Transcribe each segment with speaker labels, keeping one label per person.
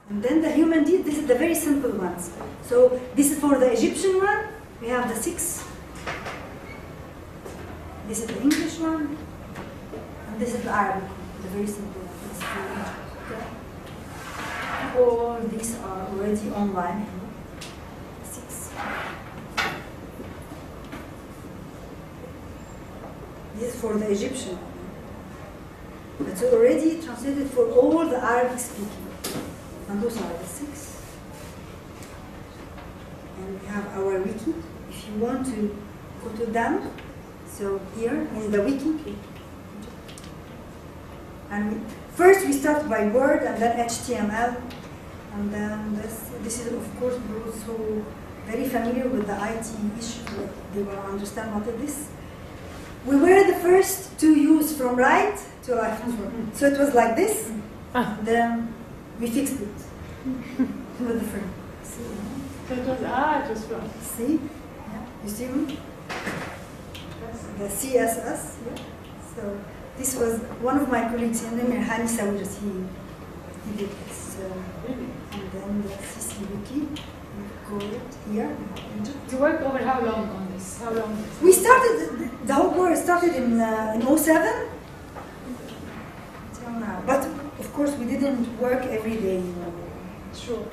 Speaker 1: And then the human did, this is the very simple ones. So this is for the Egyptian one, we have the 6. This is the English one, and this is the Arabic one, the very simple one. This is for Egypt, okay? All these are already online. 6. This is for the Egyptian one. It's already translated for all the Arabic speaking. And those are the 6. And we have our wiki. If you want to go to them, so here in the wiki. And first we start by Word and then HTML. And then this is of course those who very familiar with the IT issue, they will understand what it is. We were the first to use from right to left. So it was like this. Then we fixed it with the frame. See?
Speaker 2: So it was from.
Speaker 1: See? Yeah. You see me? The CSS. Yeah. So this was one of my colleagues in Hala, he did this.
Speaker 2: Really?
Speaker 1: And then the CC wiki, we call it here.
Speaker 2: You worked over how long on this? How long?
Speaker 1: We started, the whole course started in 07 till now. But of course we didn't work every day.
Speaker 2: Sure.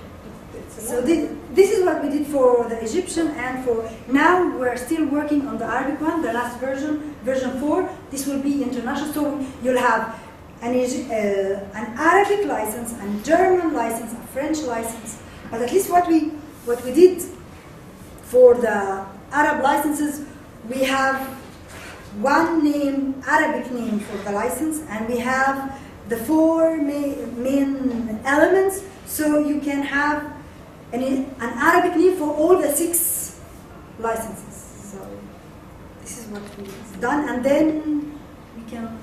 Speaker 1: So this is what we did for the Egyptian, and for now we're still working on the Arabic one, the last version, version 4. This will be international, so you'll have an Arabic license, a German license, a French license. But at least what we did for the Arab licenses, we have one name, Arabic name for the license, and we have the 4 main elements, so you can have an Arabic name for all the 6 licenses. So this is what we've done, and then we can.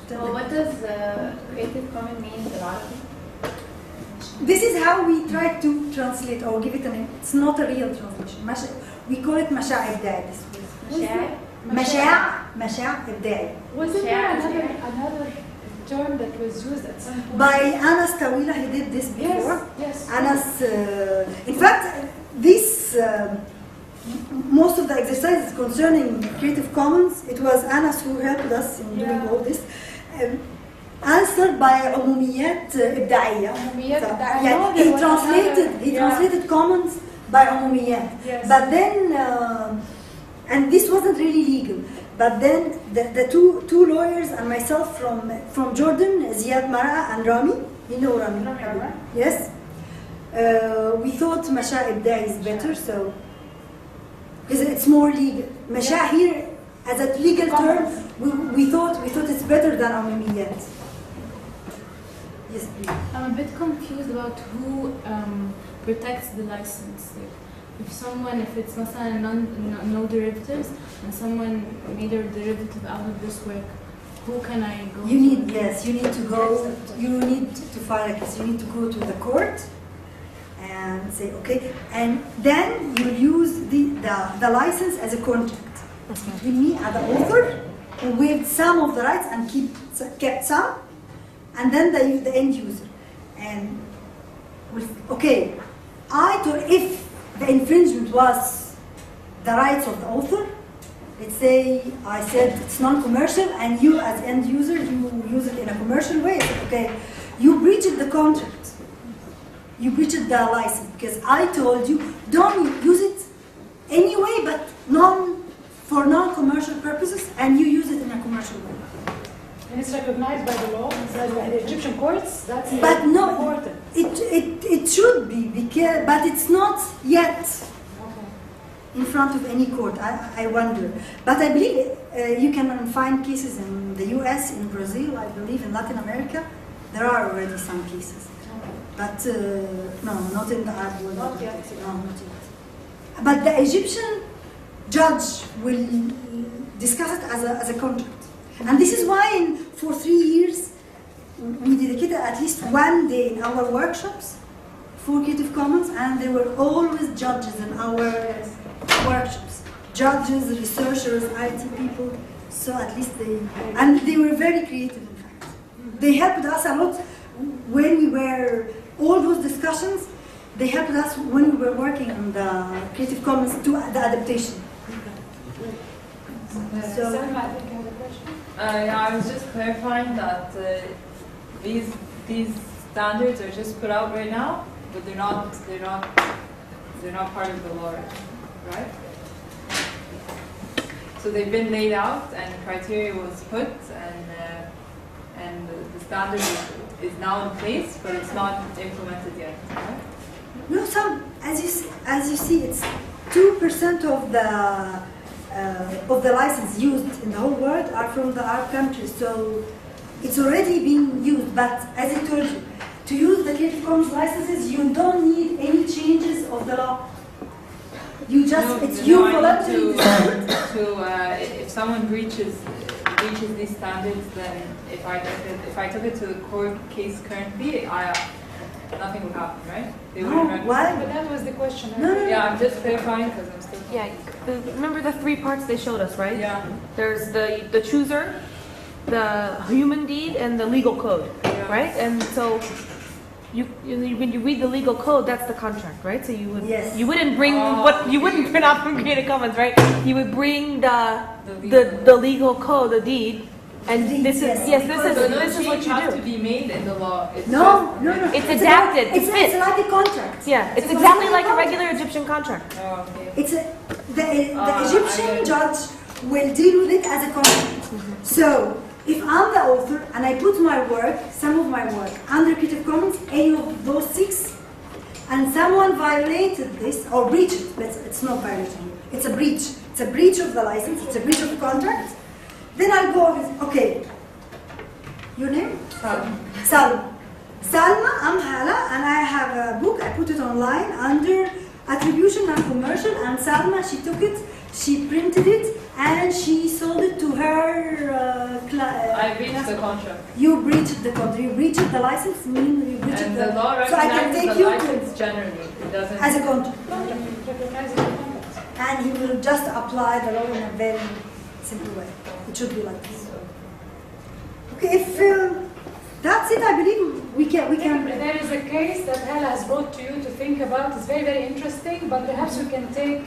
Speaker 3: Well, what does Creative Commons mean in Arabic?
Speaker 1: This is how we try to translate or give it a name. It's not a real translation. We call it مشاع إبداعي. مشاع إبداعي.
Speaker 2: Wasn't there another term that was used at some point?
Speaker 1: By Anas Tawila, he did this before.
Speaker 2: Yes.
Speaker 1: Anas, in fact, this most of the exercises concerning Creative Commons, it was Anas who helped us in doing all this. Answered by عموميات إبداعية. He translated commons by عموميات.
Speaker 2: Yes.
Speaker 1: But then, and this wasn't really legal. But then the two lawyers and myself from Jordan, Ziad Mara and Rami, you know Rami?
Speaker 2: Rami.
Speaker 1: Yes. We thought مشاع إبداعي is better, so because it's more legal. مشاع here as a legal term, we thought it's better than عموميات. Yes, please.
Speaker 4: I'm a bit confused about who protects the license. Like, if it's مثلا no derivatives and someone made a derivative out of this work, who can I go to?
Speaker 1: You need to go. You need to file a case. You need to go to the court and say okay, and then you use the license as a contract between me and the author, who waived some of the rights and kept some, and then the end user. And okay, I thought if the infringement was the rights of the author, let's say I said it's non-commercial, and you as end user, you use it in a commercial way. Okay, you breached the contract. You breached the license because I told you don't use it anyway, but for non-commercial purposes, and you use it in a commercial way.
Speaker 2: And it's recognized by the law, by the Egyptian courts. That's
Speaker 1: but no,
Speaker 2: important.
Speaker 1: It should be, because, but it's not yet in front of any court. I wonder, but I believe you can find cases in the U.S., in Brazil, I believe in Latin America. There are already some cases, but no, not in the Arab world.
Speaker 2: Not yet.
Speaker 1: No, not yet. But the Egyptian judge will discuss it as a contract. And this is why for 3 years, we dedicated at least one day in our workshops for Creative Commons, and there were always judges in our workshops. Judges, researchers, IT people, so at least they were very creative, in fact. They helped us a lot when we were all those discussions, they helped us when we were working on the Creative Commons to the adaptation. So,
Speaker 2: Salma, I think you have a question.
Speaker 5: Yeah, I was just clarifying that these standards are just put out right now, but they're not part of the law, right? So they've been laid out, and criteria was put, and the standard is now in place, but it's not implemented yet. Right?
Speaker 1: no, as you see, it's 2% of the license used in the whole world are from the Arab countries. So it's already being used. But as I told you, to use the Creative Commons licenses, you don't need any changes of the law. You just voluntarily
Speaker 5: if someone breaches these standards, then if I took it to the court case currently, nothing would happen, right? They wouldn't
Speaker 1: why?
Speaker 2: But that was the question.
Speaker 1: No.
Speaker 5: Yeah, I'm just clarifying because I'm still.
Speaker 6: Yeah, remember the 3 parts they showed us, right?
Speaker 5: Yeah.
Speaker 6: There's the chooser, the human deed, and the legal code,
Speaker 5: Yeah.
Speaker 6: right? And so when you read the legal code, that's the contract, right? So you would
Speaker 1: Yes.
Speaker 6: you wouldn't bring you wouldn't print out from Creative Commons, right? You would bring the legal code, the deed, and this is
Speaker 1: Yes.
Speaker 6: this is what you
Speaker 5: have
Speaker 6: do.
Speaker 5: to be made in the law. It's
Speaker 1: No.
Speaker 6: It's adapted.
Speaker 1: It's like a contract.
Speaker 6: Yeah, it's
Speaker 1: It's
Speaker 6: exactly
Speaker 1: like
Speaker 6: like
Speaker 1: a
Speaker 6: a regular Egyptian contract.
Speaker 5: Oh, okay.
Speaker 1: It's the Egyptian judge will deal with it as a contract. So if I'm the author and I put my work, some of my work, under Creative Commons, any of those 6, and someone violated this or breached it, but it's not violation. It's a breach. It's a breach of the license. It's a breach of the contract. Then I'll go with, okay, your name? Salma. Salma, I'm Hala, and I have a book. I put it online under attribution and commercial, and Salma, she took it, she printed it, and she sold it to her
Speaker 5: I breached the contract.
Speaker 1: You breached the contract. You breached the license, mean you breached
Speaker 5: And the law
Speaker 1: so I can
Speaker 5: recognizes
Speaker 1: take
Speaker 5: the
Speaker 1: you
Speaker 5: license generally. It doesn't.
Speaker 1: as a contract.
Speaker 2: Recognizing the contract.
Speaker 1: And he will just apply the law in a very simple way. It should be like this. Okay, if that's it, I believe we can.
Speaker 2: There is a case that Hala has brought to you to think about. It's very, very interesting, but perhaps we can take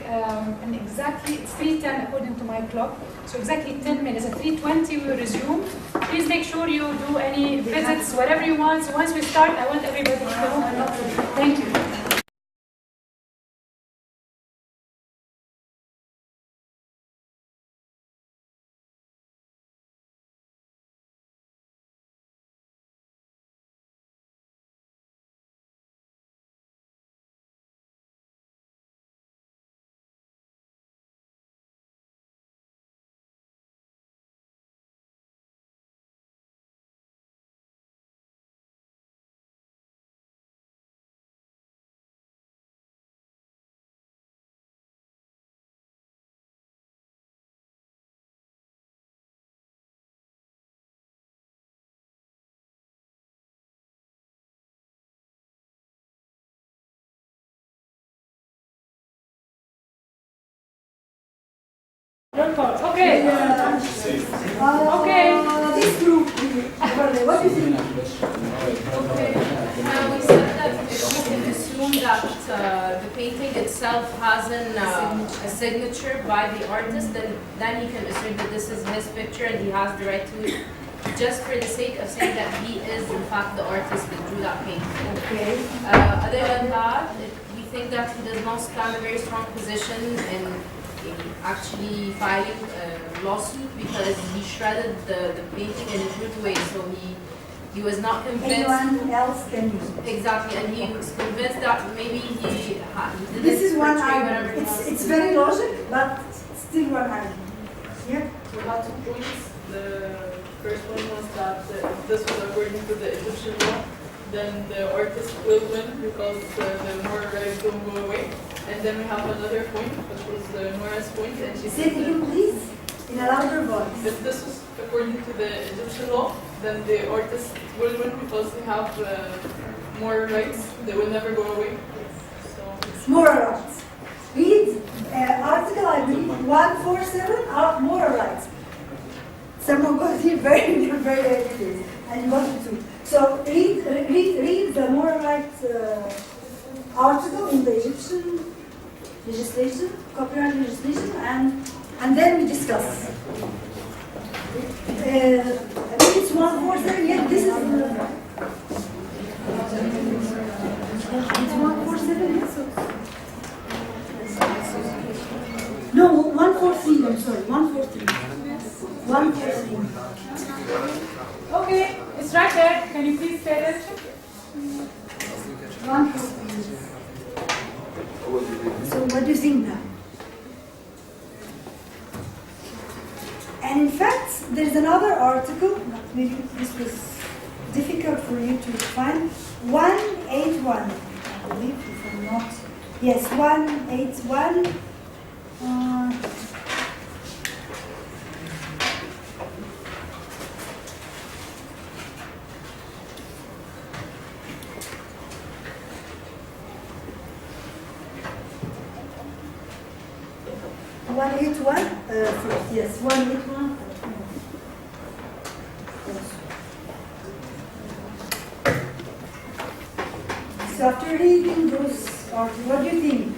Speaker 2: it's 3:10 according to my clock. So exactly 10 minutes. At 3:20 we will resume. Please make sure you do any visits, whatever you want. So once we start, I want everybody to go. Thank you. Okay.
Speaker 1: This group, what do you think?
Speaker 7: We said that if we can assume that the painting itself has a signature by the artist, then he can assume that this is his picture and he has the right to it, just for the sake of saying that he is in fact the artist that drew that painting.
Speaker 1: Okay.
Speaker 7: Other than that, we think that he does not stand a very strong position in actually filing a lawsuit because he shredded the painting in a crude way, so he was not convinced.
Speaker 1: Anyone else can use it.
Speaker 7: Exactly, and he was convinced that maybe he didn't
Speaker 1: This is one
Speaker 7: portray
Speaker 1: argument.
Speaker 7: whatever he wants
Speaker 1: It's
Speaker 7: to.
Speaker 1: very logic, but still one argument. Yeah.
Speaker 8: We had 2 points. The first one was that if this was according to the Egyptian law, then the artist will win because the moral rights don't go away. And then we have another point, which was Nora's point, and she
Speaker 1: Say
Speaker 8: said
Speaker 1: it again, please, in a louder voice.
Speaker 8: if this was according to the Egyptian law, then the artist will win because they have moral rights. They will never go away. So
Speaker 1: Moral rights. Read article, I believe, 147 are moral rights. Someone got here very, very details, and you wanted to. So read the moral rights article in the Egyptian legislation, copyright legislation, and then we discuss. I think it's 147. Yeah, this is. It's 147. Yes. No, 143. I'm sorry, 143. 143.
Speaker 2: Okay, it's right there. Can you please pay attention?
Speaker 1: 143. So what do you think now? And in fact, there's another article, maybe this was difficult for you to find, 181, I believe, if I'm not, yes, 181, yes, 181. So after reading those articles, what do you think?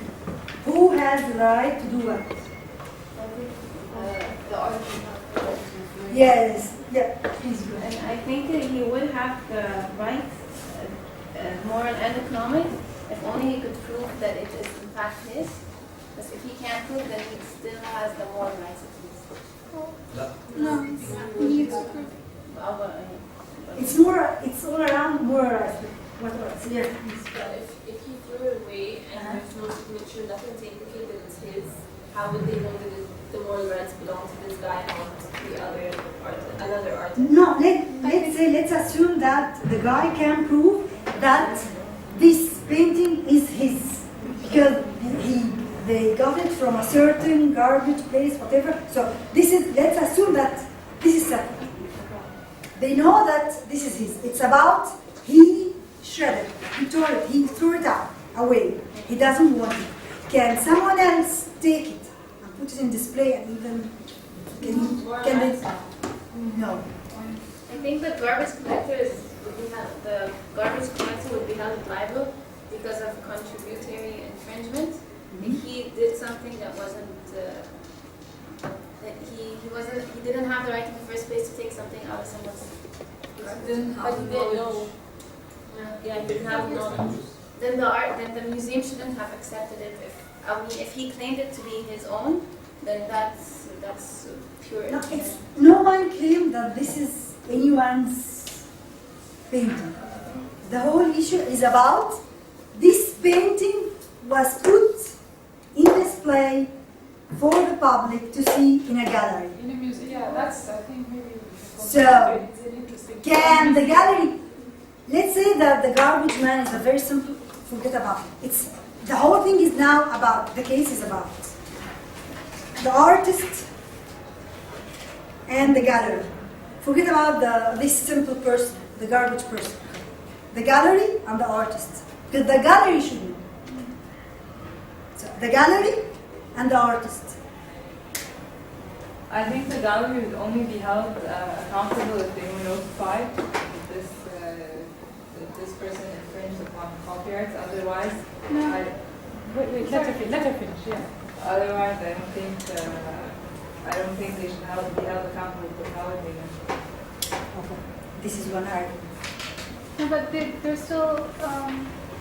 Speaker 1: Who has the right to do what?
Speaker 3: The artist.
Speaker 1: Yes, yeah, please go ahead.
Speaker 3: And I think that he would have the right, moral and economic, if only he could prove that it is in fact his. Because if he can't prove, then he still has the moral rights at least.
Speaker 9: No, he needs to prove.
Speaker 1: It's more, it's all around more, what else? Yeah, please.
Speaker 10: If he threw it away and there's no signature, nothing to indicate that it's his, how would they know that the moral rights belong to this guy and not to the other artist, another artist?
Speaker 1: No, let's assume that the guy can prove that this painting is his because they got it from a certain garbage place, whatever. So this is, let's assume that this is separate. They know that this is his. It's about he shredded, he tore it, he threw it out, away. He doesn't want it. Can someone else take it and put it in display and even can they? No.
Speaker 3: I think the garbage collector would be held liable because of contributory infringement. If he did something that wasn't he didn't have the right in the first place to take something out of someone's
Speaker 10: But he didn't know.
Speaker 3: Yeah, he didn't have knowledge. Then the museum shouldn't have accepted it. If he claimed it to be his own, then that's pure.
Speaker 1: No one claimed that this is anyone's painting. The whole issue is about this painting was put in display for the public to see in a gallery.
Speaker 2: In a museum, yeah, that's, I think, maybe.
Speaker 1: So,
Speaker 2: it's an interesting.
Speaker 1: can the gallery, let's say that the garbage man is a very simple, forget about it. It's, the whole thing is now about, the case is about the artist and the gallery. Forget about this simple person, the garbage person. The gallery and the artist. Because the gallery should know. So, the gallery and the artist.
Speaker 5: I think the gallery would only be held accountable if they were notified that this person infringed upon copyrights. Otherwise,
Speaker 2: No. Wait, let her finish, yeah.
Speaker 5: Otherwise, I don't think they should be held accountable for how they did.
Speaker 1: Okay. This is one argument.
Speaker 9: No, but they're still,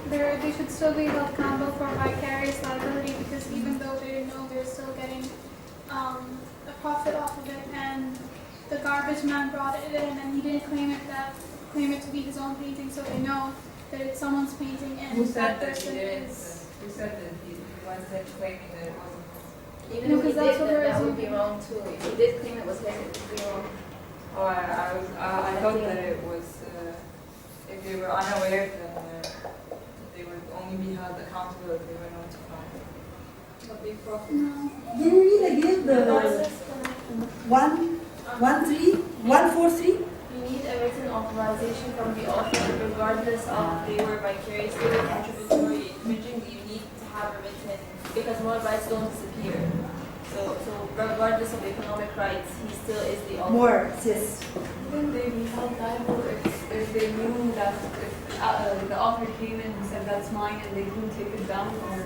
Speaker 9: they should still be held accountable for vicarious liability because even though they didn't know, they're still getting a profit off of it. And the garbage man brought it in, and he didn't claim it to be his own painting, so they know that it's someone's painting, and
Speaker 5: Who said
Speaker 9: that
Speaker 5: that he
Speaker 9: person
Speaker 5: didn't?
Speaker 9: is.
Speaker 5: Who said that he wasn't claiming that it wasn't?
Speaker 3: Even
Speaker 9: No,
Speaker 3: if he
Speaker 9: 'cause that's what
Speaker 3: did,
Speaker 9: they're
Speaker 3: that would be
Speaker 9: assuming.
Speaker 3: wrong too. If he did claim it was his, it would be wrong.
Speaker 5: Oh, I thought that it was. If they were unaware, then they would only be held accountable if they were notified.
Speaker 9: No.
Speaker 1: Can you read again the 143?
Speaker 3: You need a written authorization from the author, regardless of they were vicariously or contributory infringing. You need to have a written, because moral rights don't disappear. So regardless of economic rights, he still is the author.
Speaker 1: More, yes.
Speaker 10: Wouldn't they be held liable if they knew that if
Speaker 11: the author came in and said that's mine and they didn't take it down or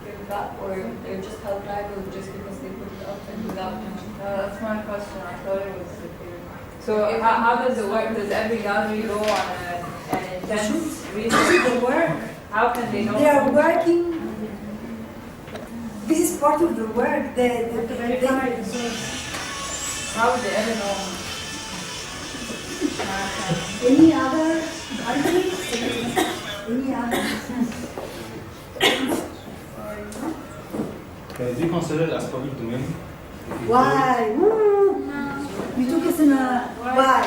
Speaker 11: give it back, or they're just held liable just because they put it up and without mentioning?
Speaker 5: That's my question. I thought it was secure. So how does it work? Does every gallery go on an intense research? How can they know?
Speaker 1: They are working. This is part of the work.
Speaker 5: How would they ever know?
Speaker 1: Any other arguments? Any other?
Speaker 12: Can it be considered as public domain?
Speaker 1: Why? Woo. You took us in a why?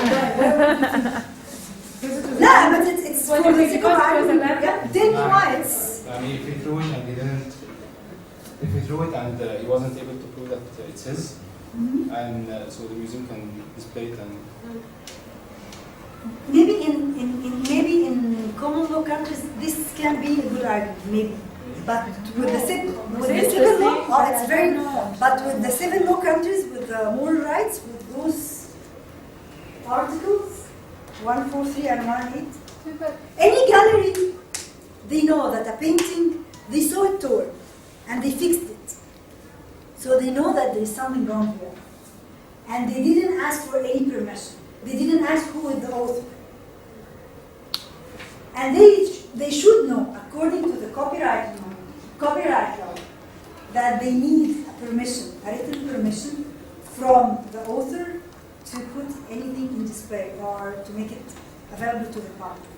Speaker 1: No, but it's for the sake of argument. Yeah, tell me why it's.
Speaker 12: I mean, if he threw it and he didn't, if he threw it and he wasn't able to prove that it's his, and so the museum can display it and.
Speaker 1: Maybe in common law countries this can be a good argument, maybe. But with the civil law, oh, it's very. But with the civil law countries, with the moral rights, with those articles, 143 and 18, any gallery, they know that a painting, they saw it torn, and they fixed it. So they know that there is something wrong here, and they didn't ask for any permission. They didn't ask who is the author. And they should know, according to the copyright law, that they need a permission, a written permission from the author to put anything in display or to make it available to the public.